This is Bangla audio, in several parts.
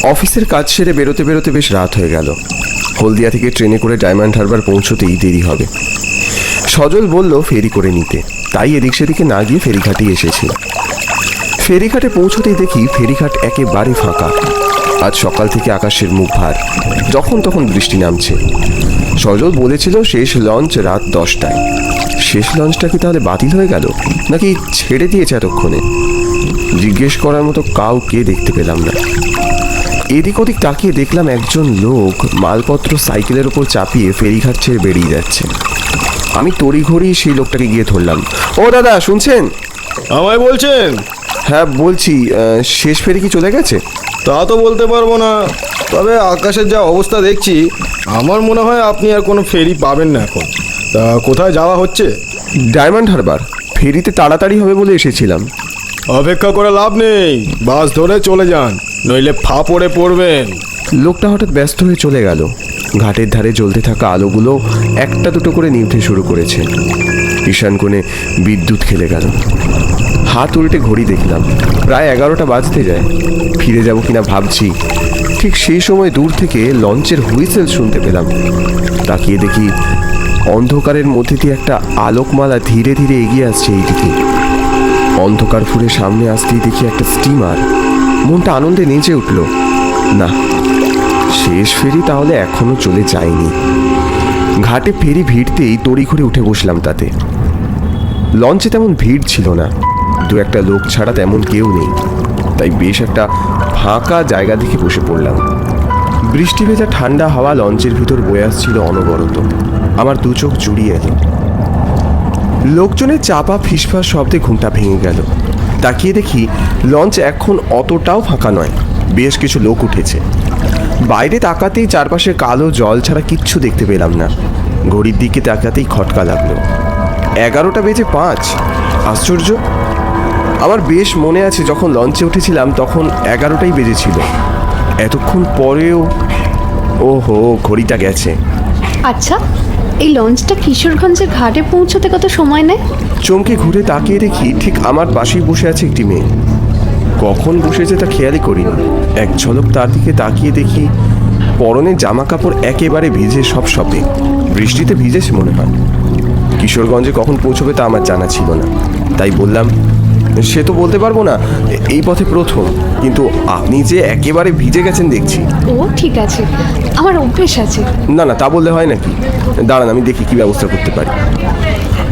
অফিসের কাজ সেরে বেরোতে বেরোতে বেশ রাত হয়ে গেল। হলদিয়া থেকে ট্রেনে করে ডায়মন্ড হারবার পৌঁছতেই দেরি হবে। সজল বলল ফেরি করে নিতে, তাই এদিক সেদিকে না গিয়ে ফেরিঘাটেই এসেছি। ফেরিঘাটে পৌঁছতেই দেখি ফেরিঘাট একেবারে ফাঁকা। আজ সকাল থেকে আকাশের মুখ ভার, যখন তখন বৃষ্টি নামছে। সজল বলেছিল শেষ লঞ্চ রাত 10টায়। শেষ লঞ্চটা কি তাহলে বাতিল হয়ে গেল, নাকি ছেড়ে দিয়েছে এতক্ষণে? জিজ্ঞেস করার মতো কাউকে দেখতে পেলাম না। এদিক ওদিক তাকিয়ে দেখলাম একজন লোক মালপত্র সাইকেলের ওপর চাপিয়ে ফেরিঘাট ছেড়ে বেরিয়ে যাচ্ছে। আমি তড়িঘড়ি সেই লোকটাকে গিয়ে ধরলাম। ও দাদা, শুনছেন? আমায় বলছেন? হ্যাঁ বলছি, শেষ ফেরি কি চলে গেছে? তা তো বলতে পারবো না, তবে আকাশের যা অবস্থা দেখছি আমার মনে হয় আপনি আর কোনো ফেরি পাবেন না এখন। তা কোথায় যাওয়া হচ্ছে? ডায়মন্ড হারবার। ফেরিতে তাড়াতাড়ি হবে বলে এসেছিলাম। অপেক্ষা করে লাভ নেই, বাস ধরে চলে যান, নইলে ফাঁপড়ে পড়বেন। লোকটা হঠাৎ ব্যস্ত হয়ে চলে গেল। ঘাটের ধারে জ্বলতে থাকা আলোগুলো একটা দুটো করে নিভতে শুরু করেছে। ঈশান কোণে বিদ্যুৎ খেলে গেল। হাত উল্টে ঘড়ি দেখলাম, প্রায় 11টা বাজতে যায়। ফিরে যাব কিনা ভাবছি, ঠিক সেই সময় দূর থেকে লঞ্চের হুইসেল শুনতে পেলাম। তাকিয়ে দেখি অন্ধকারের মধ্যে দিয়ে একটা আলোকমালা ধীরে ধীরে এগিয়ে আসছে এই দিকে। অন্ধকার ফুরে সামনে আসতেই দেখি একটা স্টিমার। মনটা আনন্দে নেচে উঠল। না, শেষ ফেরি তাহলে এখনো চলে যায়নি। ঘাটে ফেরি ভিড়তেই তড়িঘড়ি উঠে বসলাম তাতে। লঞ্চে তেমন ভিড় ছিল না, দু একটা লোক ছাড়া তেমন কেউ নেই। তাই বেশ একটা ফাঁকা জায়গা দেখে বসে পড়লাম। বৃষ্টি ভেজা ঠান্ডা হাওয়া লঞ্চের ভিতর বয়ে আসছিল অনবরত। আমার দু চোখ জুড়িয়ে এলো। লোকজনের চাপা ফিসফাস শব্দে ঘুমটা ভেঙে গেল। তাকিয়ে দেখি লঞ্চ এখন অতটাও ফাঁকা নয়, বেশ কিছু লোক উঠেছে। বাইরে তাকাতেই চারপাশে কালো জল ছাড়া কিচ্ছু দেখতে পেলাম না। ঘড়ির দিকে তাকাতেই খটকা লাগলো। 11টা বেজে 5। আশ্চর্য! আমার বেশ মনে আছে যখন লঞ্চে উঠেছিলাম তখন 11টাই বেজেছিল। এতক্ষণ পরেও ওহো, ঘড়িটা গেছে। আচ্ছা, এই লঞ্চটা কিশোরগঞ্জের ঘাটে পৌঁছতে কত সময় নেয়? চমকে ঘুরে তাকিয়ে দেখি ঠিক আমার পাশেই বসে আছে একটি মেয়ে। কখন বসেছে তা খেয়ালই করিনি। এক ঝলক তার দিকে তাকিয়ে দেখি পরনের জামা কাপড় একেবারে ভিজে সপসপে। বৃষ্টিতে ভিজেছে মনে হয়। কিশোরগঞ্জে কখন পৌঁছবে তা আমার জানা ছিল না, তাই বললাম সে তো বলতে পারবো না, এই পথে প্রথম। কিন্তু আপনি যে একেবারে ভিজে গেছেন দেখছি। ও ঠিক আছে, আমার অভ্যেস আছে। না না, তা বললে হয় নাকি? দাঁড়ান, আমি দেখি কি ব্যবস্থা করতে পারি।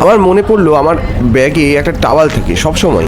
আমার মনে পড়লো আমার ব্যাগে একটা টাওয়াল থাকে সব সময়।